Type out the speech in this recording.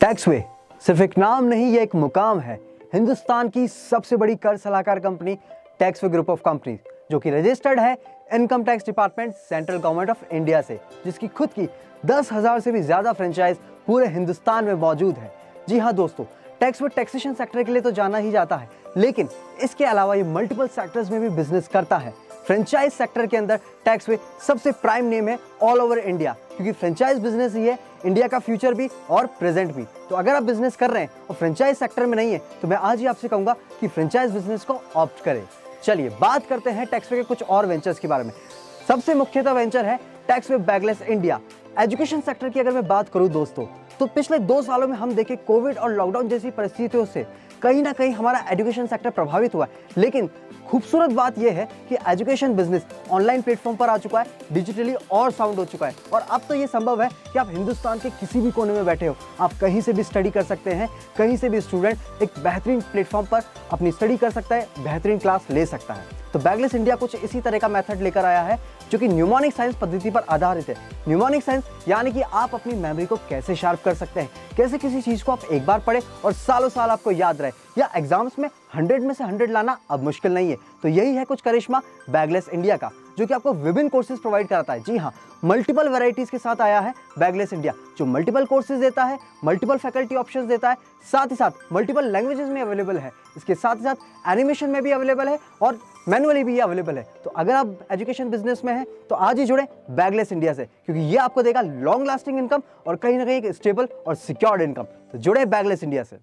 टैक्सवे सिर्फ एक नाम नहीं, ये एक मुकाम है। हिंदुस्तान की सबसे बड़ी कर सलाहकार कंपनी टैक्सवे ग्रुप ऑफ कंपनीज, जो कि रजिस्टर्ड है income tax department central government of India से, जिसकी खुद की 10,000 से भी ज्यादा फ्रेंचाइज पूरे हिंदुस्तान में मौजूद है। जी हाँ दोस्तों, टैक्सवे टैक्सेशन सेक्टर के लिए तो जाना ही जाता है, लेकिन इसके अलावा ये मल्टीपल सेक्टर्स में भी बिजनेस करता है। फ्रेंचाइज सेक्टर के अंदर टैक्सवे सबसे प्राइम नेम है ऑल ओवर इंडिया, क्योंकि फ्रेंचाइज बिजनेस ही है इंडिया का फ्यूचर भी और प्रेजेंट भी। तो अगर आप बिजनेस कर रहे हैं और फ्रेंचाइज सेक्टर में नहीं है, तो मैं आज ही आपसे कहूंगा कि फ्रेंचाइज बिजनेस को ऑप्ट करें। चलिए बात करते हैं टैक्सवे के कुछ और वेंचर्स के बारे में। सबसे मुख्यतः वेंचर है टैक्सवे बैगलेस इंडिया। एजुकेशन सेक्टर की अगर मैं बात करूं दोस्तों, तो पिछले 2 सालों में हम देखें कोविड और लॉकडाउन जैसी परिस्थितियों से कहीं ना कहीं हमारा एजुकेशन सेक्टर प्रभावित हुआ है। लेकिन खूबसूरत बात यह है कि एजुकेशन बिजनेस ऑनलाइन प्लेटफॉर्म पर आ चुका है, डिजिटली और साउंड हो चुका है, और अब तो ये संभव है कि आप हिंदुस्तान के किसी भी कोने में बैठे हो, आप कहीं से भी स्टडी कर सकते हैं। कहीं से भी स्टूडेंट एक बेहतरीन प्लेटफॉर्म पर अपनी स्टडी कर सकता है, बेहतरीन क्लास ले सकता है। तो बैगलेस इंडिया कुछ इसी तरह का मेथड लेकर आया है, जो कि न्यूमोनिक साइंस पद्धति पर आधारित है। न्यूमोनिक साइंस यानी कि आप अपनी मेमोरी को कैसे शार्प कर सकते हैं, कैसे किसी चीज को आप एक बार पढ़े और सालों साल आपको याद रहे, या एग्जाम्स में 100 में से 100 लाना अब मुश्किल नहीं है। तो यही है कुछ करिश्मा बैगलेस इंडिया का, जो कि आपको विभिन्न कोर्सेज प्रोवाइड कराता है। जी हाँ, मल्टीपल वैरायटीज के साथ आया है बैगलेस इंडिया, जो मल्टीपल कोर्सेज देता है, मल्टीपल फैकल्टी ऑप्शंस देता है, साथ ही साथ मल्टीपल लैंग्वेजेस में अवेलेबल है। इसके साथ ही साथ एनिमेशन में भी अवेलेबल है और मैनुअली भी अवेलेबल है। तो अगर आप एजुकेशन बिजनेस में हैं, तो आज ही जुड़े बैगलेस इंडिया से, क्योंकि ये आपको देगा लॉन्ग लास्टिंग इनकम और कहीं ना कहीं एक स्टेबल और सिक्योर्ड इनकम। तो जुड़े बैगलेस इंडिया से।